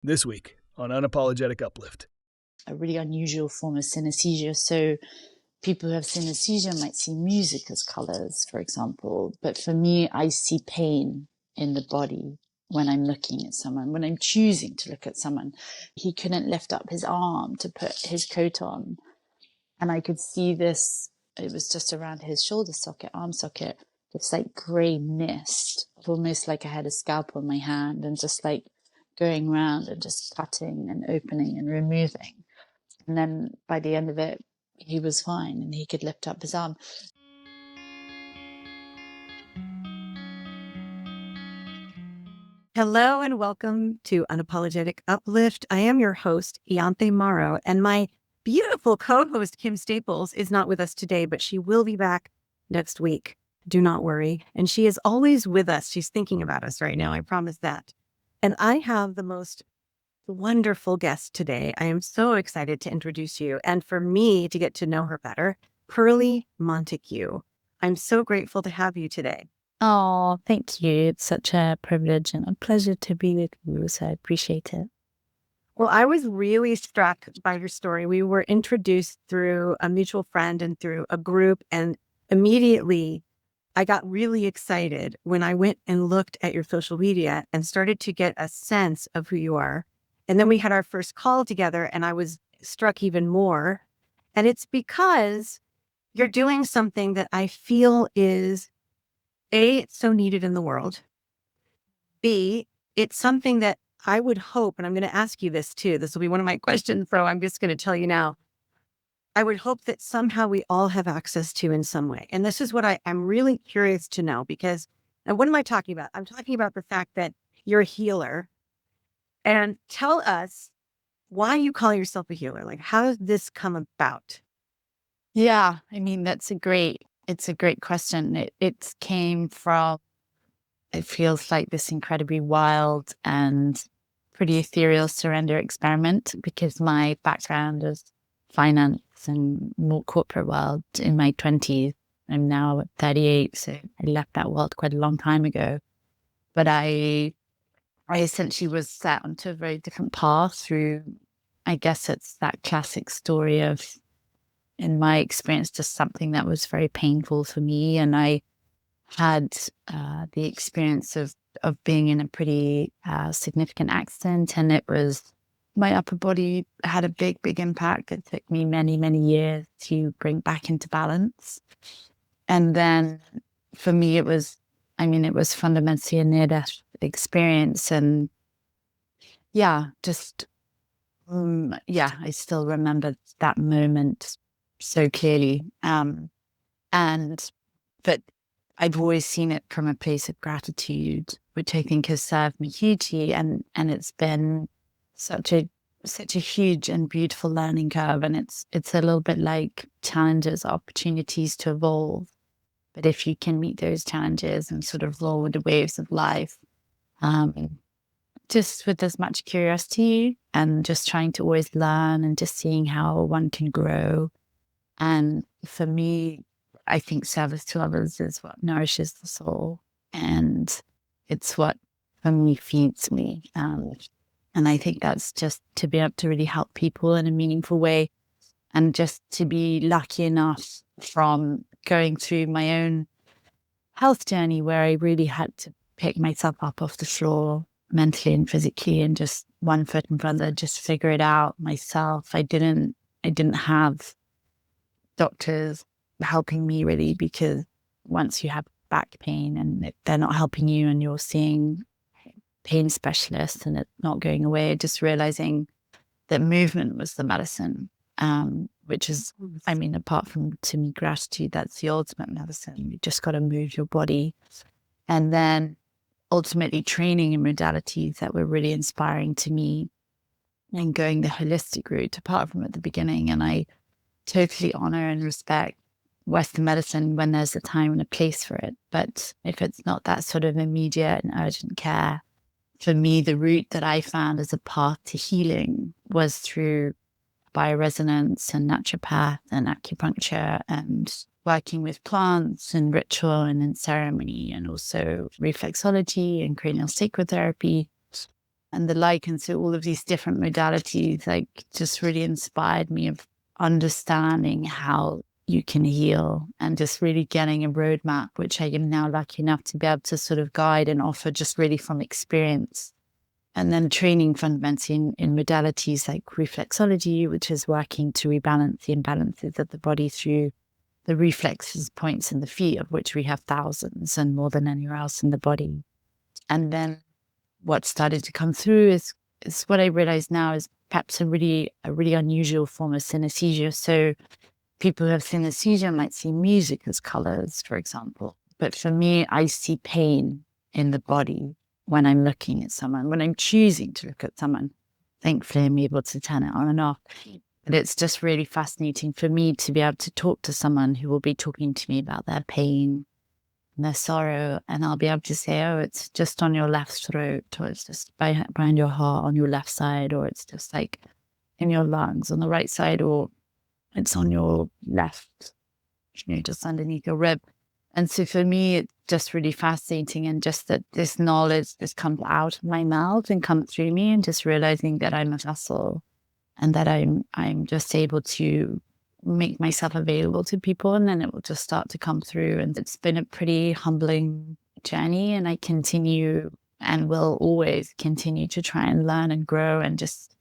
This week on Unapologetic Uplift. A really unusual form of synesthesia. So people who have synesthesia might see music as colors, for example. But for me, I see pain in the body when I'm looking at someone, when I'm choosing to look at someone. He couldn't lift up his arm to put his coat on. And I could see this, it was just around his shoulder socket, arm socket, this like grey mist, almost like I had a scalpel in my hand and just like going around and just cutting and opening and removing. And then by the end of it, he was fine and he could lift up his arm. Hello and welcome to Unapologetic Uplift. I am your host, Ianthe Mauro, and my beautiful co-host, Kim Staples, is not with us today, but she will be back next week. Do not worry. And she is always with us. She's thinking about us right now. I promise that. And I have the most wonderful guest today. I am so excited to introduce you and for me to get to know her better, Pearly Montagu. I'm so grateful to have you today. Oh, thank you. It's such a privilege and a pleasure to be with you. So I appreciate it. Well, I was really struck by your story. We were introduced through a mutual friend and through a group, and immediately I got really excited when I went and looked at your social media and started to get a sense of who you are. And then we had our first call together and I was struck even more. And it's because you're doing something that I feel is A, it's so needed in the world. B, it's something that I would hope, and I'm going to ask you this too. This will be one of my questions, so I'm just going to tell you now. I would hope that somehow we all have access to in some way. And this is what I'm really curious to know because, and what am I talking about? I'm talking about the fact that you're a healer. And tell us why you call yourself a healer. Like, how does this come about? Yeah, I mean, it's a great question. It came from, it feels like this incredibly wild and pretty ethereal surrender experiment because my background is finance and more corporate world in my 20s. I'm now 38, so I left that world quite a long time ago. But I essentially was set onto a very different path through, I guess it's that classic story of, in my experience, just something that was very painful for me. And I had the experience of being in a pretty significant accident, and it was, my upper body had a big impact. It took me many years to bring back into balance. And then for me, it was fundamentally a near-death experience. And I still remember that moment so clearly. But I've always seen it from a place of gratitude, which I think has served me hugely. And it's been such a huge and beautiful learning curve. And it's a little bit like challenges, opportunities to evolve. But if you can meet those challenges and sort of roll with the waves of life, just with as much curiosity and just trying to always learn and just seeing how one can grow. And for me, I think service to others is what nourishes the soul. And it's what, for me, feeds me. And I think that's just to be able to really help people in a meaningful way. And just to be lucky enough from going through my own health journey where I really had to pick myself up off the floor mentally and physically and just one foot in front of the, just figure it out myself. I didn't have doctors helping me really, because once you have back pain and they're not helping you and you're seeing pain specialists and it's not going away, just realizing that movement was the medicine, which is, I mean, apart from, to me, gratitude, that's the ultimate medicine. You just got to move your body. And then ultimately training in modalities that were really inspiring to me and going the holistic route apart from at the beginning. And I totally honor and respect Western medicine when there's a time and a place for it. But if it's not that sort of immediate and urgent care, for me, the route that I found as a path to healing was through bioresonance and naturopath and acupuncture and working with plants and ritual and in ceremony, and also reflexology and cranial sacral therapy. and the like. And so all of these different modalities like just really inspired me of understanding how you can heal and just really getting a roadmap, which I am now lucky enough to be able to sort of guide and offer just really from experience. And then training fundamentally in modalities like reflexology, which is working to rebalance the imbalances of the body through the reflexes points in the feet, of which we have thousands and more than anywhere else in the body. And then what started to come through is what I realize now is perhaps a really unusual form of synesthesia. So people who have synesthesia might see music as colors, for example. But for me, I see pain in the body when I'm looking at someone, when I'm choosing to look at someone. Thankfully, I'm able to turn it on and off. But it's just really fascinating for me to be able to talk to someone who will be talking to me about their pain, their sorrow, and I'll be able to say, oh, it's just on your left throat, or it's just behind your heart on your left side, or it's just like in your lungs on the right side, or it's on your left, just underneath your rib. And so for me, it's just really fascinating, and just that this knowledge just comes out of my mouth and comes through me, and just realizing that I'm a vessel and that I'm just able to make myself available to people, and then it will just start to come through. And it's been a pretty humbling journey, and I continue and will always continue to try and learn and grow and just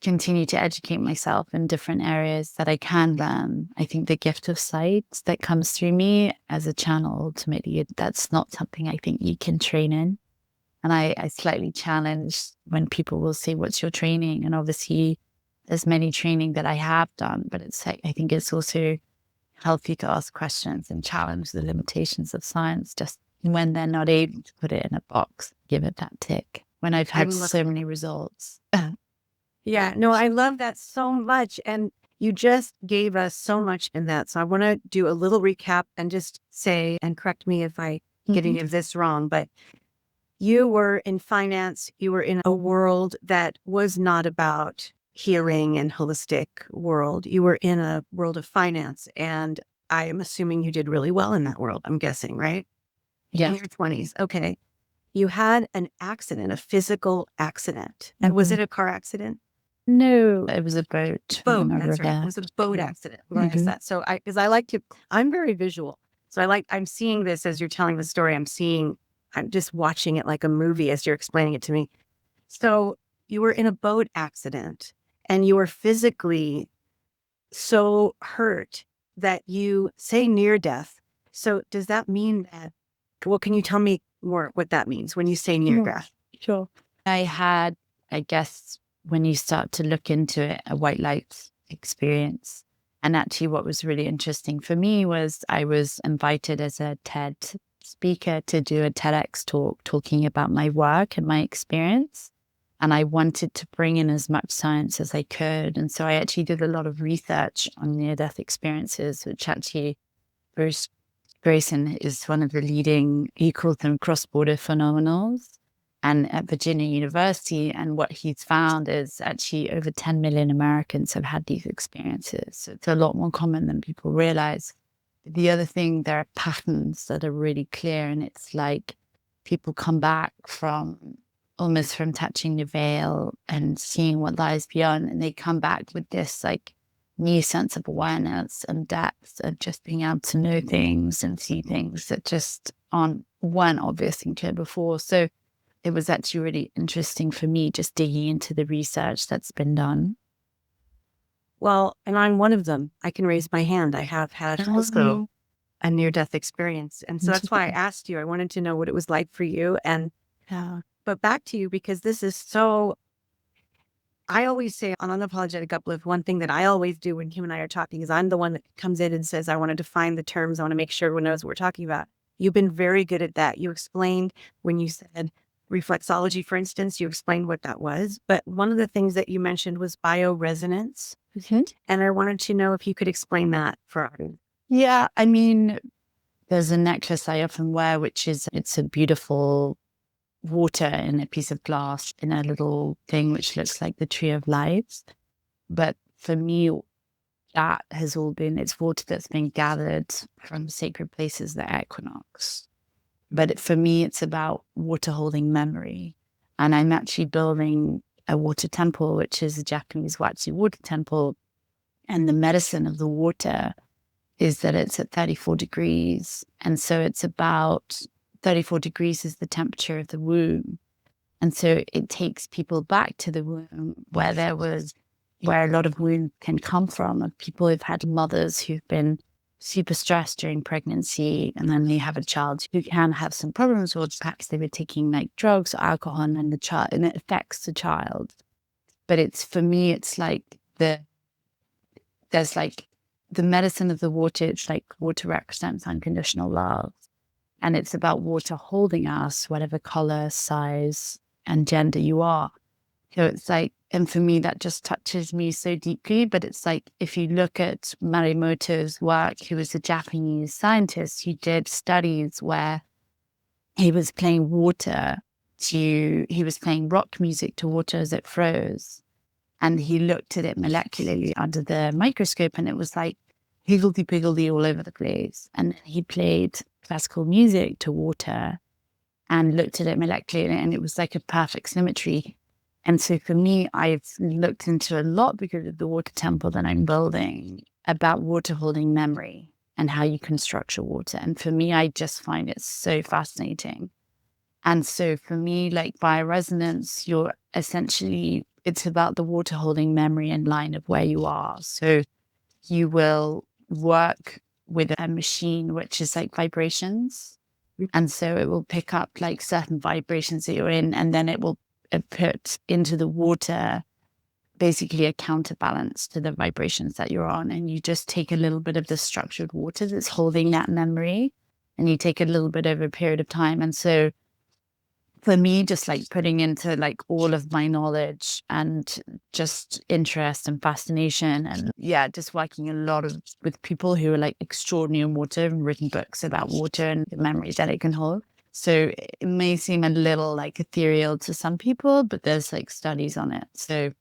continue to educate myself in different areas that I can learn. I think the gift of sight that comes through me as a channel, ultimately, that's not something I think you can train in. And I slightly challenge when people will say, what's your training? And obviously there's many training that I have done, but it's like, I think it's also healthy to ask questions and challenge the limitations of science, just when they're not able to put it in a box, give it that tick. When I've had so many results. Yeah, no, I love that so much. And you just gave us so much in that. So I want to do a little recap and just say, and correct me if I get any of this wrong, but you were in finance. You were in a world that was not about healing and holistic world. You were in a world of finance. And I am assuming you did really well in that world, I'm guessing, right? Yeah. In your 20s. Okay. You had an accident, a physical accident. And was it a car accident? No, it was a boat. Boat, that's right. It was a boat accident. What is that? So I'm very visual. So I'm seeing this as you're telling the story. I'm just watching it like a movie as you're explaining it to me. So you were in a boat accident and you were physically so hurt that you say near death. So does that mean that, well, can you tell me more what that means when you say near death? Sure. I had, I guess, when you start to look into it, a white light experience. And actually what was really interesting for me was I was invited as a TED speaker to do a TEDx talk talking about my work and my experience. And I wanted to bring in as much science as I could. And so I actually did a lot of research on near-death experiences, which actually Bruce Greyson is one of the leading, he calls them cross-border phenomenals, and at Virginia University. And what he's found is actually over 10 million Americans have had these experiences. So it's a lot more common than people realize. The other thing, there are patterns that are really clear. And it's like people come back from almost from touching the veil and seeing what lies beyond. And they come back with this like new sense of awareness and depth of just being able to know things and see things that just weren't obvious and clear before. So it was actually really interesting for me just digging into the research that's been done. Well, and I'm one of them. I can raise my hand. I have had also a near-death experience. And so that's why I asked you. I wanted to know what it was like for you. And but back to you, because this is so, I always say on Unapologetic Uplift, one thing that I always do when Kim and I are talking is I'm the one that comes in and says, I want to define the terms. I want to make sure everyone knows what we're talking about. You've been very good at that. You explained when you said reflexology, for instance, you explained what that was. But one of the things that you mentioned was bioresonance. And I wanted to know if you could explain that for our audience. Yeah, I mean, there's a necklace I often wear, which is, it's a beautiful water in a piece of glass in a little thing which looks like the tree of life. But for me, that has all been, it's water that's been gathered from sacred places, the equinox. But for me, it's about water holding memory. And I'm actually building a water temple, which is a Japanese Watsu water temple. And the medicine of the water is that it's at 34 degrees. And so it's about 34 degrees is the temperature of the womb. And so it takes people back to the womb where a lot of wound can come from, of people who've had mothers who've been super stressed during pregnancy, and then they have a child who can have some problems, or perhaps they were taking like drugs or alcohol, and it affects the child. But for me, it's like there's like the medicine of the water. It's like water represents unconditional love, and it's about water holding us, whatever color, size, and gender you are. So it's like, and for me, that just touches me so deeply. But it's like, if you look at Masaru Emoto's work, who was a Japanese scientist who did studies where he was playing rock music to water as it froze. And he looked at it molecularly under the microscope, and it was like higgledy-piggledy all over the place. And then he played classical music to water and looked at it molecularly, and it was like a perfect symmetry. And so for me, I've looked into a lot, because of the water temple that I'm building, about water holding memory and how you can structure water. And for me, I just find it so fascinating. And so for me, like bioresonance, it's about the water holding memory and line of where you are. So you will work with a machine, which is like vibrations. And so it will pick up like certain vibrations that you're in, and then it will put into the water basically a counterbalance to the vibrations that you're on. And you just take a little bit of the structured water that's holding that memory, and you take a little bit over a period of time. And so for me, just like putting into like all of my knowledge and just interest and fascination, and just working a lot with people who are like extraordinary in water and written books about water and the memories that it can hold. So it may seem a little like ethereal to some people, but there's like studies on it. So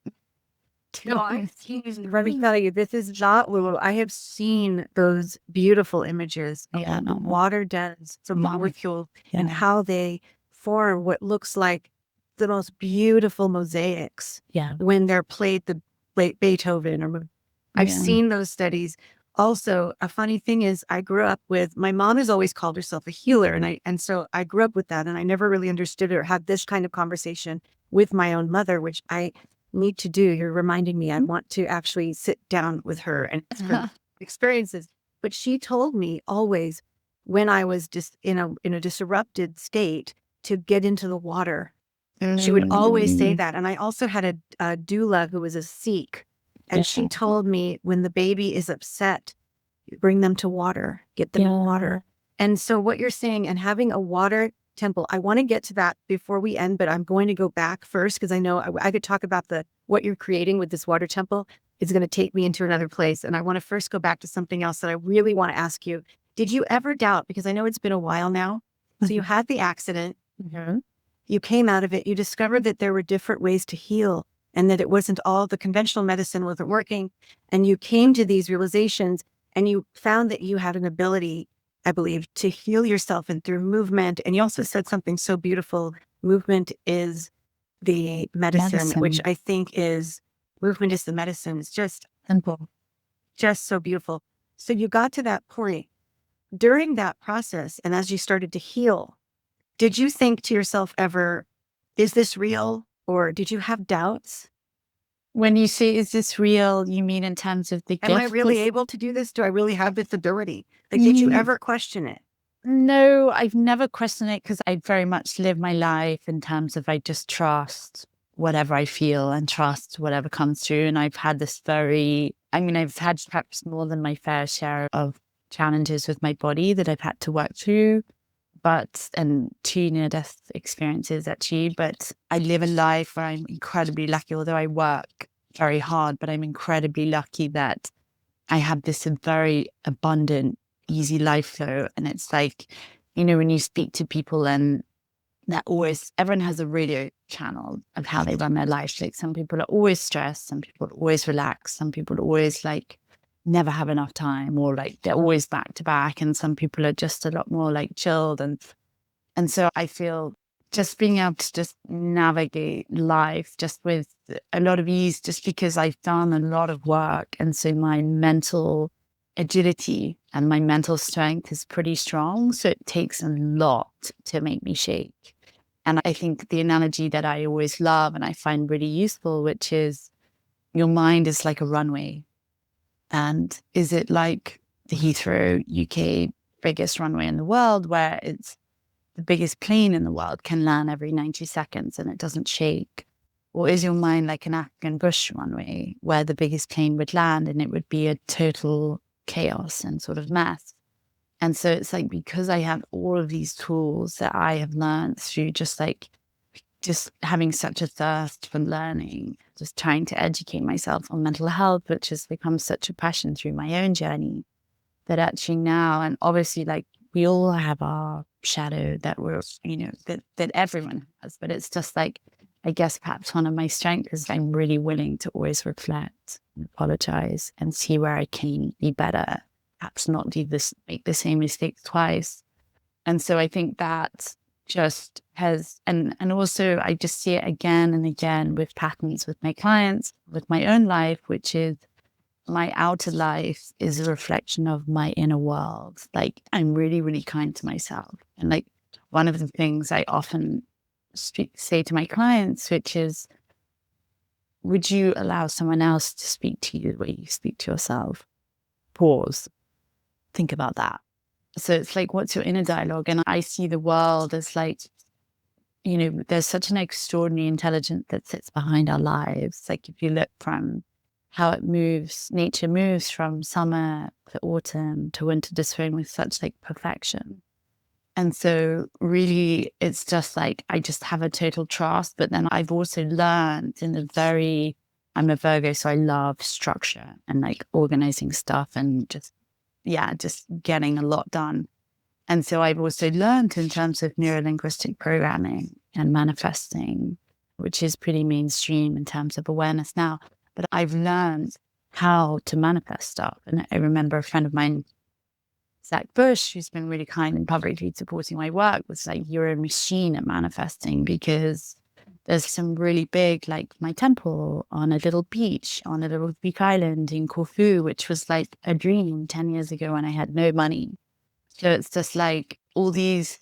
no, let me tell you, this is not Lulu. I have seen those beautiful images of what the water does to molecules and how they form what looks like the most beautiful mosaics when they're played the Beethoven or I've seen those studies. Also, a funny thing is, I grew up with, my mom has always called herself a healer. And so I grew up with that, and I never really understood or had this kind of conversation with my own mother, which I need to do. You're reminding me, I want to actually sit down with her and ask her experiences. But she told me always, when I was just in a disrupted state, to get into the water. She would always say that. And I also had a doula who was a Sikh. And she told me, when the baby is upset, bring them to water, get them in water. And so what you're saying, and having a water temple, I want to get to that before we end, but I'm going to go back first, because I know I could talk about what you're creating with this water temple. It's going to take me into another place. And I want to first go back to something else that I really want to ask you. Did you ever doubt, because I know it's been a while now, so you had the accident, you came out of it, you discovered that there were different ways to heal, and that it wasn't all the conventional medicine wasn't working. And you came to these realizations, and you found that you had an ability, I believe, to heal yourself, and through movement. And you also said something so beautiful. Movement is the medicine, which I think is, movement is the medicine. It's just simple, just so beautiful. So you got to that point. During that process, and as you started to heal, did you think to yourself ever, is this real? Or did you have doubts? When you say, is this real, you mean in terms of the gift? Am I really able to do this? Do I really have this ability? Like, did you ever question it? No, I've never questioned it, because I very much live my life in terms of, I just trust whatever I feel and trust whatever comes through. And I've had I've had perhaps more than my fair share of challenges with my body that I've had to work through. And 2 near-death experiences actually, but I live a life where I'm incredibly lucky, although I work very hard, but I'm incredibly lucky that I have this very abundant, easy life flow. And it's like, when you speak to people, and everyone has a radio channel of how they run their life. Like, some people are always stressed, some people are always relaxed, some people are always like never have enough time, or like they're always back to back, and some people are just a lot more like chilled, and so I feel just being able to just navigate life just with a lot of ease, just because I've done a lot of work. And so my mental agility and my mental strength is pretty strong. So it takes a lot to make me shake. And I think the analogy that I always love and I find really useful, which is your mind is like a runway. And is it like the Heathrow, UK, biggest runway in the world, where it's the biggest plane in the world can land every 90 seconds and it doesn't shake? Or is your mind like an African bush runway where the biggest plane would land and it would be a total chaos and sort of mess? And so it's like, because I have all of these tools that I have learned through just having such a thirst for learning, just trying to educate myself on mental health, which has become such a passion through my own journey, that actually now, and obviously like we all have our shadow that we're, that everyone has, but it's just like, I guess perhaps one of my strengths is I'm really willing to always reflect and apologize and see where I can be better, perhaps not make the same mistake twice. And so I think that just has, and also I just see it again and again with patterns with my clients, with my own life, which is my outer life is a reflection of my inner world. Like, I'm really, really kind to myself. And like, one of the things I often say to my clients, which is, would you allow someone else to speak to you the way you speak to yourself? Pause. Think about that. So it's like, what's your inner dialogue? And I see the world as like, there's such an extraordinary intelligence that sits behind our lives. Like, if you look from how it moves, nature moves from summer to autumn to winter to spring with such like perfection. And so really it's just like, I just have a total trust. But then I've also learned I'm a Virgo, so I love structure and like organizing stuff and just getting a lot done. And so I've also learned in terms of neurolinguistic programming and manifesting, which is pretty mainstream in terms of awareness now. But I've learned how to manifest stuff. And I remember a friend of mine, Zach Bush, who's been really kind and publicly supporting my work, was like, you're a machine at manifesting, because there's some really big, like my temple on a little beach, on a little Greek island in Corfu, which was like a dream 10 years ago when I had no money. So it's just like all these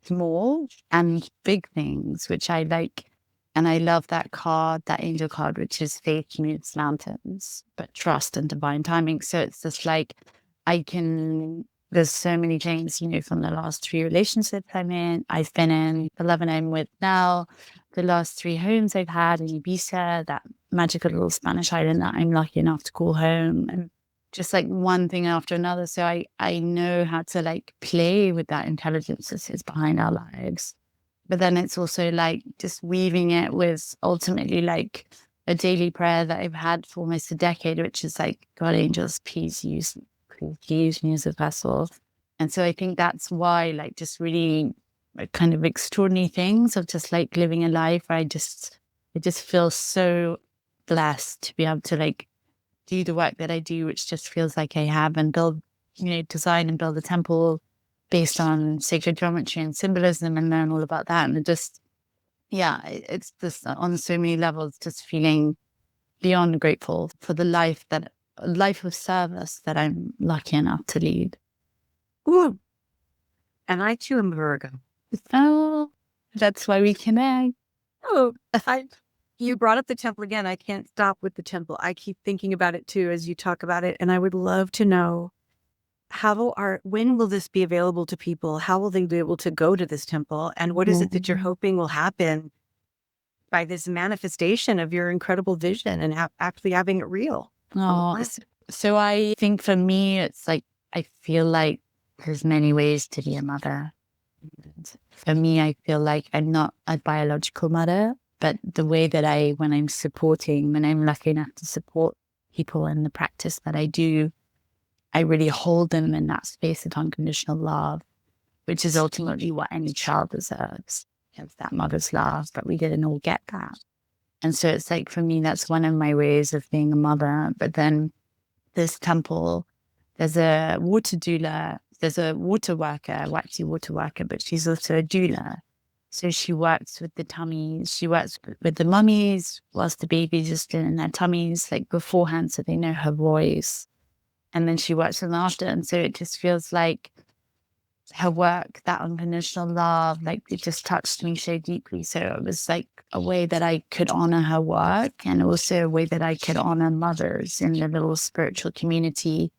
small and big things, which I like. And I love that card, that angel card, which is faith moves mountains, but trust and divine timing. So it's just like, there's so many things, from the last 3 relationships I've been in, the 11 I'm with now, the last 3 homes I've had in Ibiza, that magical little Spanish island that I'm lucky enough to call home, and just like one thing after another. So I know how to like play with that intelligence that sits behind our lives. But then it's also like just weaving it with ultimately like a daily prayer that I've had for almost a decade, which is like, God, angels, please use me as a vessel. And so I think that's why like just really kind of extraordinary things of just like living a life where I just feel so blessed to be able to like do the work that I do, which just feels like I have, and build, design and build a temple based on sacred geometry and symbolism, and learn all about that. And it's just on so many levels, just feeling beyond grateful for the life of service that I'm lucky enough to lead. Ooh. And I too am a Virgo. Oh, that's why we connect. Oh, you brought up the temple again. I can't stop with the temple. I keep thinking about it too as you talk about it. And I would love to know, when will this be available to people? How will they be able to go to this temple? And what is it that you're hoping will happen by this manifestation of your incredible vision and actually having it real? Oh, so I think for me, it's like, I feel like there's many ways to be a mother. For me, I feel like I'm not a biological mother, but the way that when I'm lucky enough to support people in the practice that I do, I really hold them in that space of unconditional love, which is ultimately what any child deserves. It's that mother's love, but we didn't all get that. And so it's like, for me, that's one of my ways of being a mother. But then this temple, there's a water doula, there's a water worker, waxy water worker, but she's also a doula. So she works with the tummies. She works with the mummies whilst the babies are still in their tummies, like beforehand, so they know her voice. And then she works with them after. And so it just feels like her work, that unconditional love, like it just touched me so deeply. So it was like a way that I could honor her work, and also a way that I could honor mothers in the little spiritual community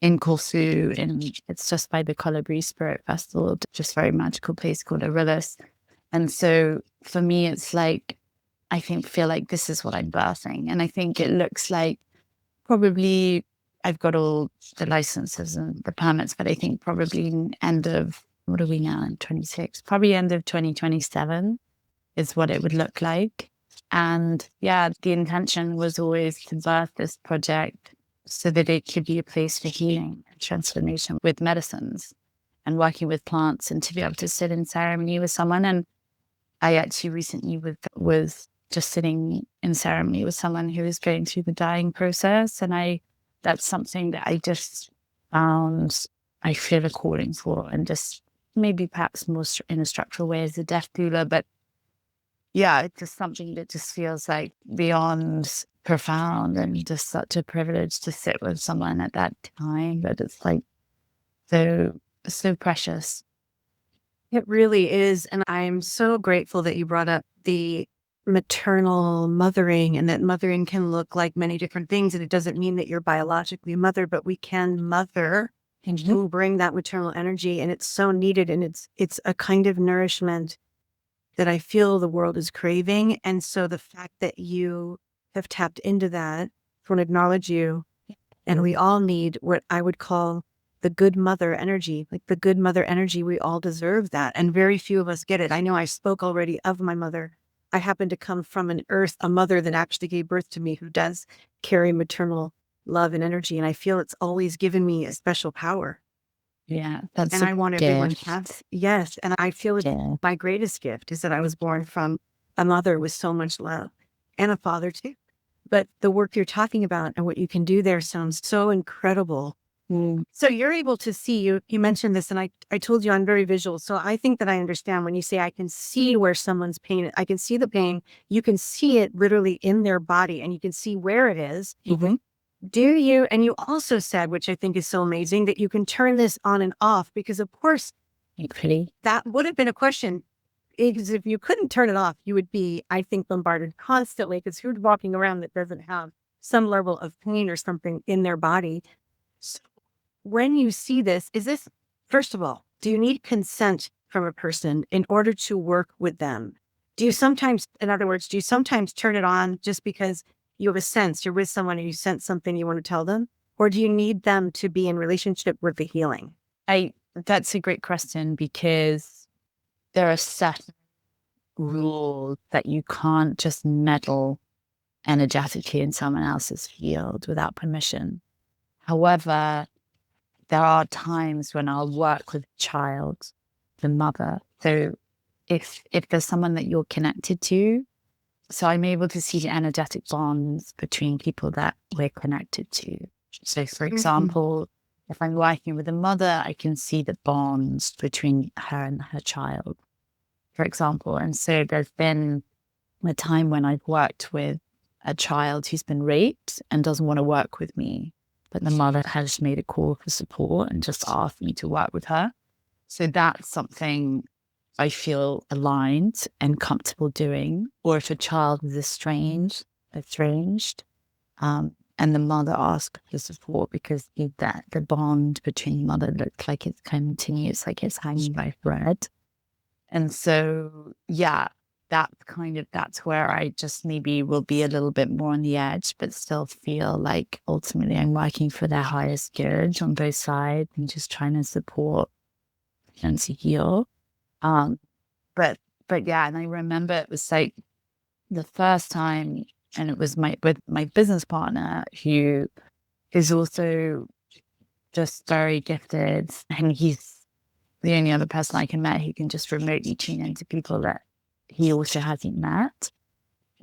in Corfu. And it's just by the Colibri Spirit Festival, just very magical place called Arillis. And so for me, it's like, I feel like this is what I'm birthing. And I think it looks like probably I've got all the licenses and the permits, but I think probably end of, what are we now in 26? Probably end of 2027 is what it would look like. And yeah, the intention was always to birth this project so that it could be a place for healing and transformation with medicines and working with plants, and to be able to sit in ceremony with someone. And I actually recently was just sitting in ceremony with someone who was going through the dying process. And that's something that I just found I feel a calling for, and just maybe perhaps more in a structural way as a death doula. But yeah, it's just something that just feels like beyond profound, and just such a privilege to sit with someone at that time. But it's like so precious. It really is. And I'm so grateful that you brought up the maternal mothering, and that mothering can look like many different things. And it doesn't mean that you're biologically a mother, but we can mother and bring that maternal energy. And it's so needed. And it's a kind of nourishment that I feel the world is craving. And so the fact that you have tapped into that, I want to acknowledge you. And we all need what I would call the good mother energy, like the good mother energy. We all deserve that. And very few of us get it. I know I spoke already of my mother. I happen to come from a mother that actually gave birth to me, who does carry maternal love and energy. And I feel it's always given me a special power. Yeah, that's and I want everyone to have. Yes. And I feel it's my greatest gift is that I was born from a mother with so much love, and a father too. But the work you're talking about and what you can do there sounds so incredible. So you're able to see, you mentioned this, and I told you I'm very visual. So I think that I understand when you say I can see where someone's pain, I can see the pain. You can see it literally in their body, and you can see where it is. Do you? And you also said, which I think is so amazing, that you can turn this on and off, because of course, that would have been a question. Because if you couldn't turn it off, you would be, I think, bombarded constantly, because who's walking around that doesn't have some level of pain or something in their body? So when you see this, first of all, do you need consent from a person in order to work with them? Do you sometimes turn it on just because you have a sense, you're with someone and you sense something you want to tell them? Or do you need them to be in relationship with the healing? That's a great question, because there are certain rules that you can't just meddle energetically in someone else's field without permission. However, there are times when I'll work with a child, the mother. So if there's someone that you're connected to, so I'm able to see the energetic bonds between people that we're connected to. So for example, if I'm working with a mother, I can see the bonds between her and her child, for example. And so there's been a time when I've worked with a child who's been raped and doesn't want to work with me, but the mother has made a call for support and just asked me to work with her. So that's something I feel aligned and comfortable doing. Or if a child is estranged, and the mother asks for support because the bond between the mother looks like it's continuous, like it's hanging by thread. And so, yeah, that's where I just maybe will be a little bit more on the edge, but still feel like ultimately I'm working for their highest good on both sides and just trying to support and to heal. But yeah, and I remember it was like the first time, and it was with my business partner, who is also just very gifted, and he's the only other person I can met who can just remotely tune into people that he also hasn't met.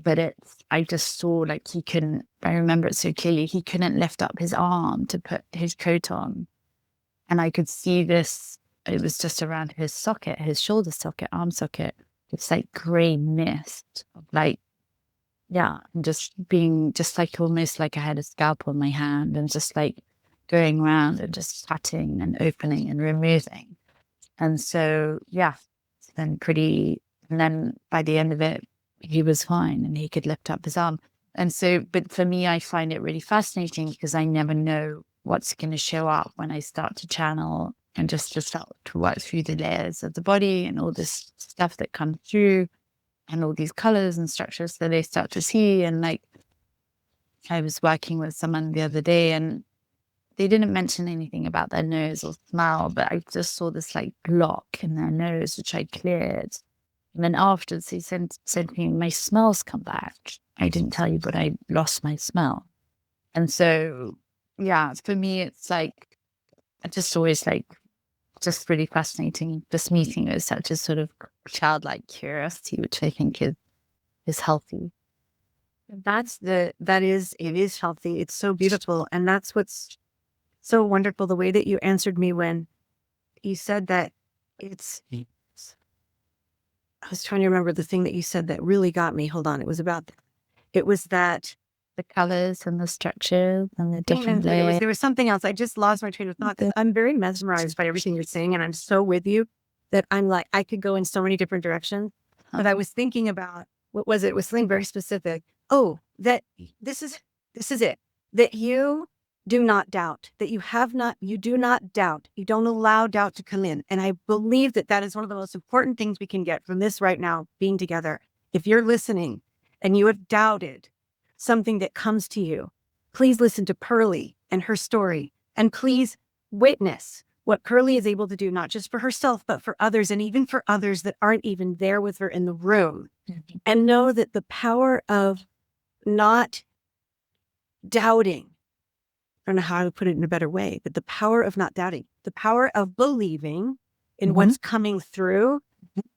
But I just saw like I remember it so clearly, he couldn't lift up his arm to put his coat on. And I could see this, it was just around his socket, his shoulder socket, arm socket. this like gray mist of like, yeah, and just being just like almost like I had a scalpel in my hand and just like going around and just cutting and opening and removing. And so, yeah, it's been pretty. And then by the end of it, he was fine and he could lift up his arm. And so, but for me, I find it really fascinating because I never know what's going to show up when I start to channel and just to start to work through the layers of the body and all this stuff that comes through and all these colors and structures that they start to see. And like, I was working with someone the other day and they didn't mention anything about their nose or smell, but I just saw this like block in their nose, which I cleared. And then afterwards, he said to me, my smells come back. I didn't tell you, but I lost my smell. And so, yeah, for me, it's like, I just always like, just really fascinating. This meeting is such a sort of childlike curiosity, which I think is healthy. It is healthy. It's so beautiful. And that's what's so wonderful. The way that you answered me when you said that I was trying to remember the thing that you said that really got me. Hold on. It was that The colors and the structures and the different layers. there was something else. I just lost my train of thought. I'm very mesmerized by everything you're saying. And I'm so with you that I'm like, I could go in so many different directions. But I was thinking about, what was it? It was something very specific. Oh, that this is it. That you do not doubt, that you do not doubt. You don't allow doubt to come in. And I believe that that is one of the most important things we can get from this right now, being together. If you're listening and you have doubted something that comes to you, please listen to Pearly and her story. And please witness what Pearly is able to do, not just for herself, but for others, and even for others that aren't even there with her in the room. Mm-hmm. And know that the power of not doubting, I don't know how to put it in a better way, but the power of not doubting, the power of believing in what's coming through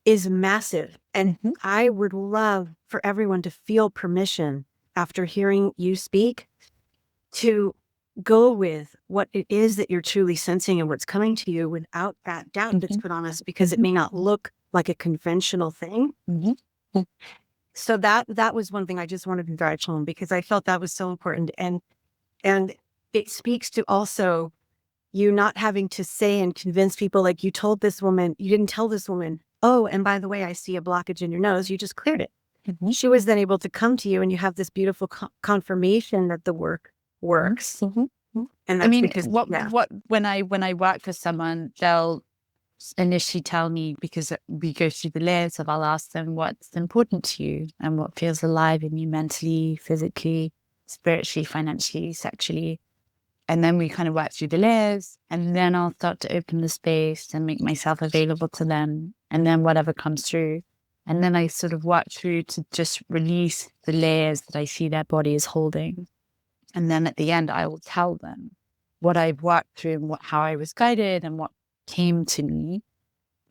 is massive. And I would love for everyone to feel permission after hearing you speak to go with what it is that you're truly sensing and what's coming to you without that doubt that's put on us, because it may not look like a conventional thing. So that was one thing I just wanted to drive home, because I felt that was so important. And it speaks to also you not having to say and convince people, like you didn't tell this woman, oh, and by the way, I see a blockage in your nose. You just cleared it. She was then able to come to you and you have this beautiful confirmation that the work works. And that's, I mean, because when I work for someone, they'll initially tell me, because we go through the layers I'll ask them what's important to you and what feels alive in you mentally, physically, spiritually, financially, sexually. And then we kind of work through the layers, and then I'll start to open the space and make myself available to them. And then whatever comes through. And then I sort of work through to just release the layers that I see their body is holding. And then at the end, I will tell them what I've worked through and how I was guided and what came to me.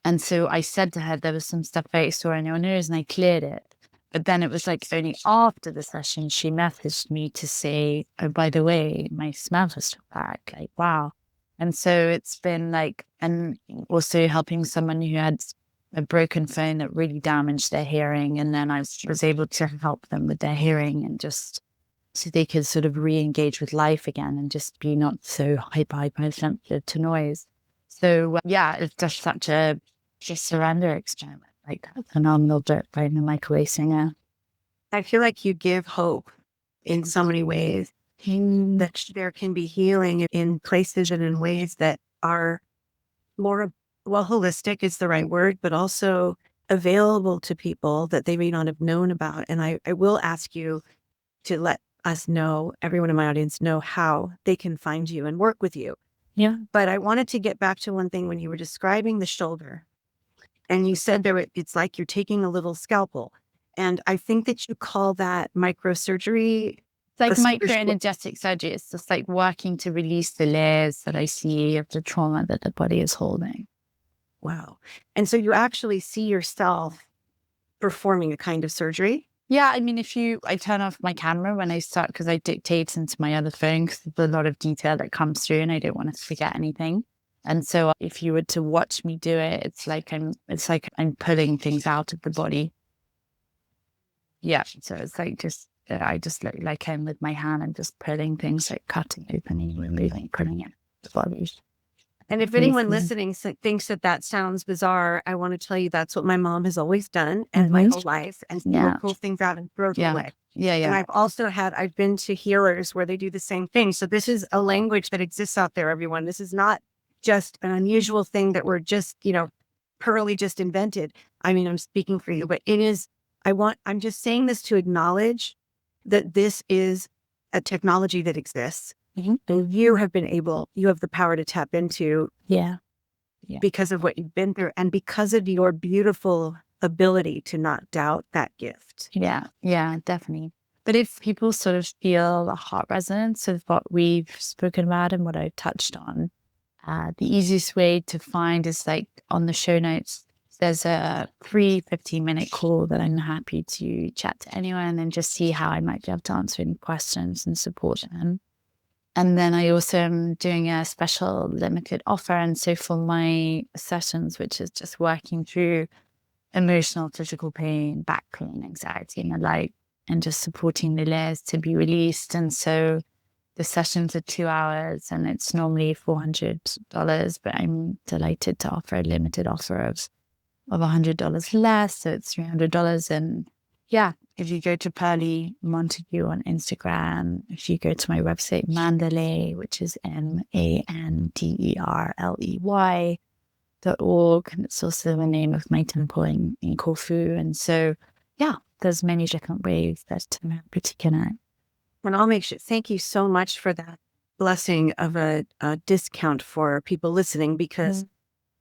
And so I said to her, there was some stuff I saw in your nose and I cleared it. But then it was like only after the session, she messaged me to say, oh, by the way, my smell has come back. Like, wow. And so it's been like, and also helping someone who had a broken phone that really damaged their hearing. And then I was able to help them with their hearing, and just so they could sort of re-engage with life again and just be not so hypersensitive to noise. So yeah, it's just such a surrender experiment. Like a phenomenal book by Michael A. Singer. I feel like you give hope in so many ways, that there can be healing in places and in ways that are more, well, holistic is the right word, but also available to people that they may not have known about. And I will ask you to let us know, everyone in my audience know, how they can find you and work with you. Yeah. But I wanted to get back to one thing when you were describing the shoulder. And you said it's like you're taking a little scalpel. And I think that you call that microsurgery. It's like microenergetic surgery. It's just like working to release the layers that I see of the trauma that the body is holding. Wow. And so you actually see yourself performing a kind of surgery? Yeah. I mean, I turn off my camera when I start, because I dictate into my other phone, because there's a lot of detail that comes through and I don't want to forget anything. And so if you were to watch me do it, it's like I'm pulling things out of the body. Yeah. So it's like I just look like I'm with my hand, I'm just pulling things, like cutting, opening, removing, putting it the body. And if anyone listening thinks that sounds bizarre, I want to tell you that's what my mom has always done and my whole life. And she will pull things out and throw them away. Yeah. And I've been to healers where they do the same thing. So this is a language that exists out there, everyone. This is not just an unusual thing that we're just, Pearly just invented. I mean, I'm speaking for you, but it is, I'm just saying this to acknowledge that this is a technology that exists. And you have the power to tap into because of what you've been through and because of your beautiful ability to not doubt that gift. Yeah, definitely. But if people sort of feel a heart resonance of what we've spoken about and what I've touched on, the easiest way to find is like on the show notes, there's a free 15-minute call that I'm happy to chat to anyone and just see how I might be able to answer any questions and support them. And then I also am doing a special limited offer. And so for my sessions, which is just working through emotional, physical pain, back pain, anxiety, and the like, and just supporting the layers to be released. And so the sessions are 2 hours and it's normally $400, but I'm delighted to offer a limited offer of $100 less. So it's $300. And yeah, if you go to Pearly Montagu on Instagram, if you go to my website, Mandalay, which is MANDERLEY.org, and it's also the name of my temple in Corfu. And so, yeah, there's many different ways that I'm happy to connect. And I'll make sure, thank you so much for that blessing of a discount for people listening, because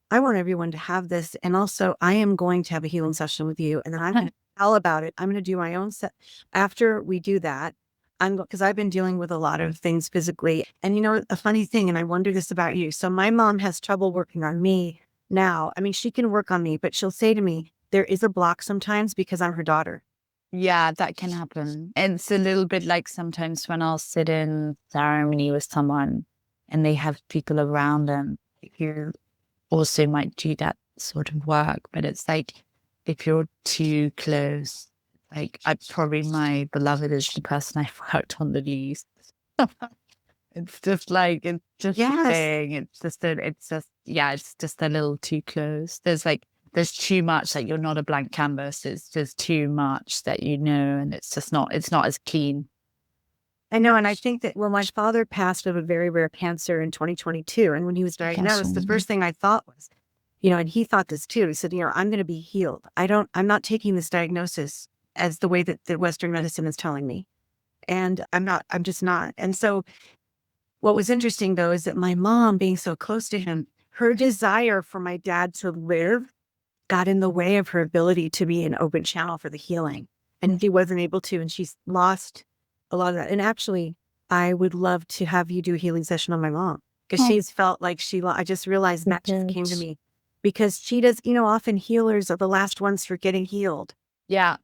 I want everyone to have this. And also, I am going to have a healing session with you, and then I'm going to tell about it. I'm going to do my own set. After we do that, because I've been dealing with a lot of things physically. And a funny thing, and I wonder this about you. So my mom has trouble working on me now. I mean, she can work on me, but she'll say to me, there is a block sometimes because I'm her daughter. Yeah, that can happen. It's a little bit like sometimes when I'll sit in ceremony with someone and they have people around them who also might do that sort of work. But it's like, if you're too close, like my beloved is the person I've worked on the least. It's just a thing. It's just a little too close. There's too much, like you're not a blank canvas. It's just too much that and it's not as clean. I know. And I think that my father passed of a very rare cancer in 2022. And when he was diagnosed, the first thing I thought was, and he thought this too. He said, I'm going to be healed. I'm not taking this diagnosis as the way that Western medicine is telling me. And I'm just not. And so what was interesting though, is that my mom, being so close to him, her desire for my dad to live got in the way of her ability to be an open channel for the healing. And she wasn't able to, and she's lost a lot of that. And actually, I would love to have you do a healing session on my mom, because she's felt like I just realized that just came to me, because she does, often healers are the last ones for getting healed. Yeah.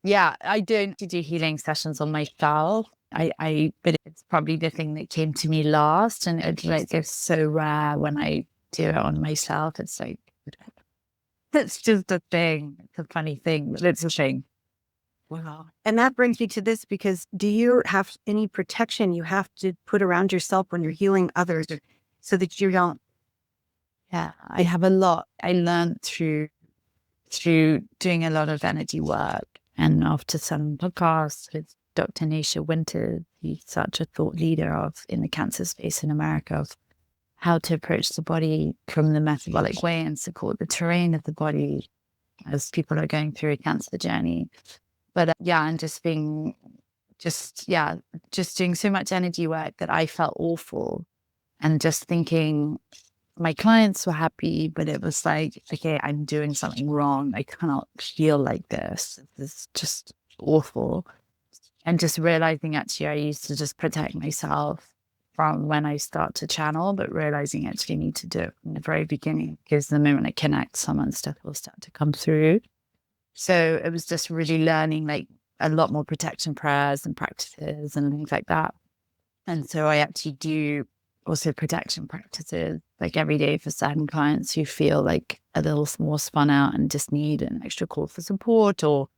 I don't do healing sessions on myself. But it's probably the thing that came to me last. And it's so rare when I do it on myself. It's like, it's just a thing. It's a funny thing, but it's a thing. Wow. And that brings me to this, because do you have any protection you have to put around yourself when you're healing others, so that you don't? Yeah, I have a lot. I learned through doing a lot of energy work, and after some podcasts with Dr. Naisha Winter, he's such a thought leader in the cancer space in America, of how to approach the body from the metabolic way and support the terrain of the body as people are going through a cancer journey. But and just doing so much energy work that I felt awful, and just thinking my clients were happy, but it was like, okay, I'm doing something wrong. I cannot feel like this. It's just awful. And just realizing actually I used to just protect myself from when I start to channel, but realizing actually I need to do it from the very beginning, because the moment I connect, some stuff will start to come through. So it was just really learning like a lot more protection prayers and practices and things like that. And so I actually do also protection practices like every day for certain clients who feel like a little more spun out and just need an extra call for support, or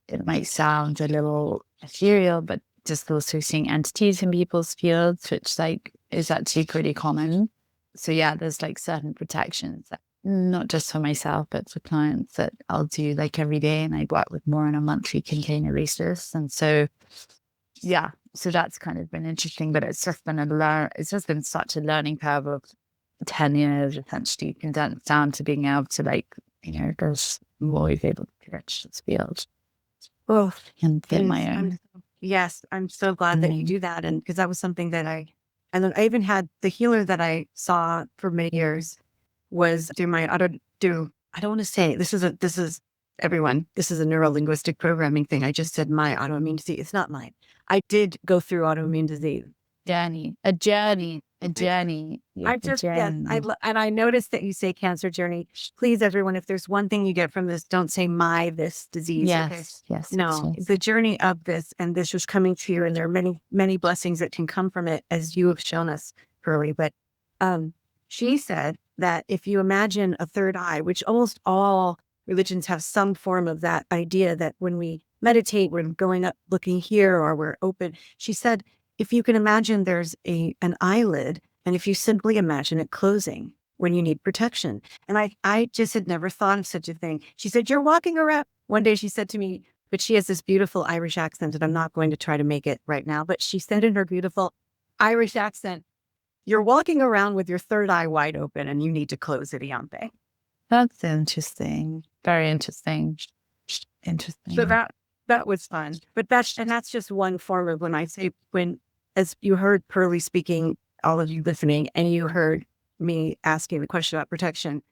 it might sound a little ethereal, but just also seeing entities in people's fields, which like is actually pretty common. So yeah, there's like certain protections that not just for myself, but for clients that I'll do like every day, and I work with more on a monthly container basis. And so yeah, so that's kind of been interesting, but it's just been such a learning curve of 10 years essentially condensed down to being able to like, there's more able to catch this field. Oh, And get my own. Yes, I'm so glad that you do that. And because that was something that and then I even had the healer that I saw for many years was I don't want to say, this is everyone, this is a neuro-linguistic programming thing. I just said my autoimmune disease. It's not mine. I did go through autoimmune disease. A journey. And I noticed that you say cancer journey. Please, everyone, if there's one thing you get from this, don't say this disease. Yes, okay? Yes. No, the journey of this, and this was coming to you, and there are many, many blessings that can come from it, as you have shown us, Pearly. But she said that if you imagine a third eye, which almost all religions have some form of that idea that when we meditate, we're going up, looking here, or we're open. She said, if you can imagine there's an eyelid, and if you simply imagine it closing when you need protection. And I just had never thought of such a thing. She said, you're walking around. One day she said to me, but she has this beautiful Irish accent, and I'm not going to try to make it right now, but she said in her beautiful Irish accent, you're walking around with your third eye wide open and you need to close it, Ianthe. That's interesting. Very interesting. Interesting. So that was fun. But that's just one form of as you heard Pearly speaking, all of you listening, and you heard me asking the question about protection.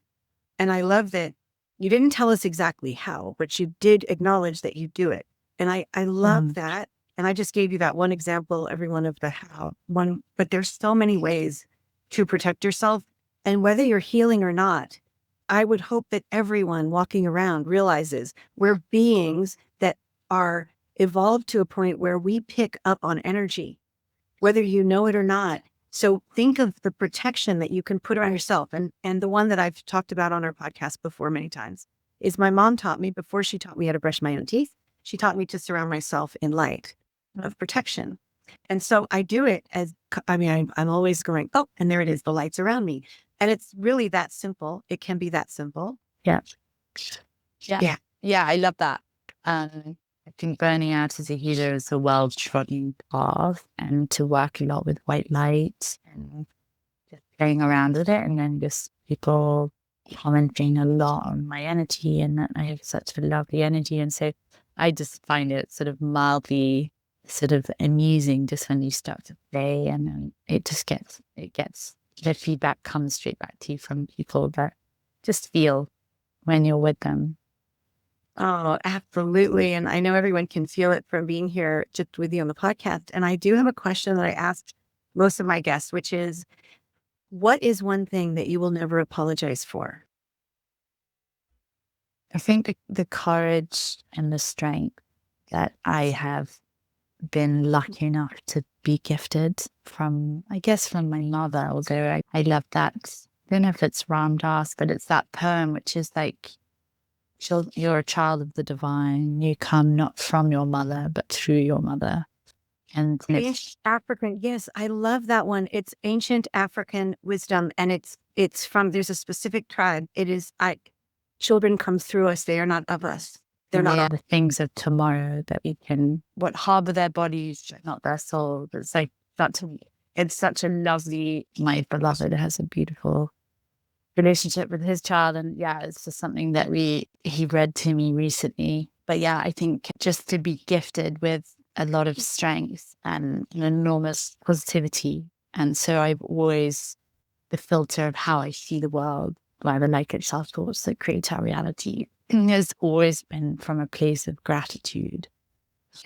And I love that you didn't tell us exactly how, but you did acknowledge that you do it. And I love that. And I just gave you that one example, everyone, of the how. But there's so many ways to protect yourself. And whether you're healing or not, I would hope that everyone walking around realizes we're beings that are evolved to a point where we pick up on energy, whether you know it or not. So think of the protection that you can put on yourself. And the one that I've talked about on our podcast before many times is my mom taught me, before she taught me how to brush my own teeth, she taught me to surround myself in light of protection. And so I do it I'm always going, oh, and there it is, the light's around me. And it's really that simple. It can be that simple. Yeah, I love that. I think burning out as a healer is a well-trodden path, and to work a lot with white light and just playing around with it, and then just people commenting a lot on my energy, and that I have such a lovely energy. And so I just find it sort of mildly sort of amusing just when you start to play, and then it gets the feedback comes straight back to you from people that just feel when you're with them. Oh, absolutely. And I know everyone can feel it from being here just with you on the podcast. And I do have a question that I asked most of my guests, which is, what is one thing that you will never apologize for? I think the courage and the strength that I have been lucky enough to be gifted from my mother, although I love that. I don't know if it's Ram Dass, but it's that poem, which is like, you're a child of the divine. You come not from your mother, but through your mother. And ancient African, yes, I love that one. It's ancient African wisdom, and it's from, there's a specific tribe. It is, children come through us. They are not of us. They're not the things of tomorrow that we can, what harbor their bodies, not their soul. It's like, it's such a lovely, my beloved has a beautiful relationship with his child. And yeah, it's just something that he read to me recently. But yeah, I think just to be gifted with a lot of strength and an enormous positivity. And so I've always, the filter of how I see the world, rather like it's our thoughts that create our reality, has always been from a place of gratitude,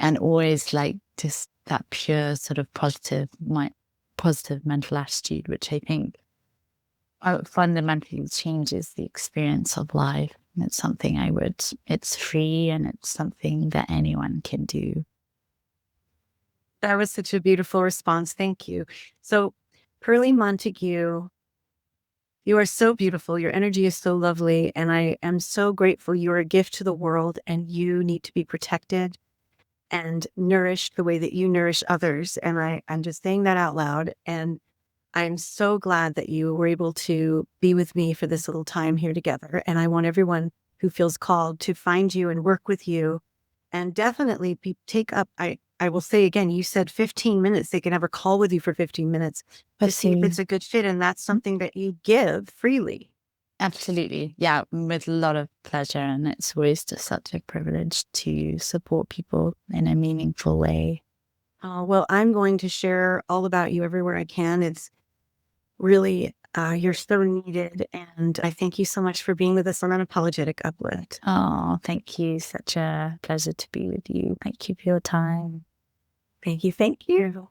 and always like just that pure sort of positive mental attitude, which I think fundamentally changes the experience of life. And it's something it's free, and it's something that anyone can do. That was such a beautiful response. Thank you. So Pearly Montagu You are so beautiful. Your energy is so lovely. And I am so grateful. You're a gift to the world, and you need to be protected and nourished the way that you nourish others. And I'm just saying that out loud. And I'm so glad that you were able to be with me for this little time here together. And I want everyone who feels called to find you and work with you, and definitely take up, I will say again, you said 15 minutes. They can have a call with you for 15 minutes to see if it's a good fit. And that's something that you give freely. Absolutely. Yeah, with a lot of pleasure. And it's always just such a privilege to support people in a meaningful way. Well, I'm going to share all about you everywhere I can. It's really, you're so needed. And I thank you so much for being with us on Unapologetic Uplift. Oh, thank you. Such a pleasure to be with you. Thank you for your time. Thank you. Thank you.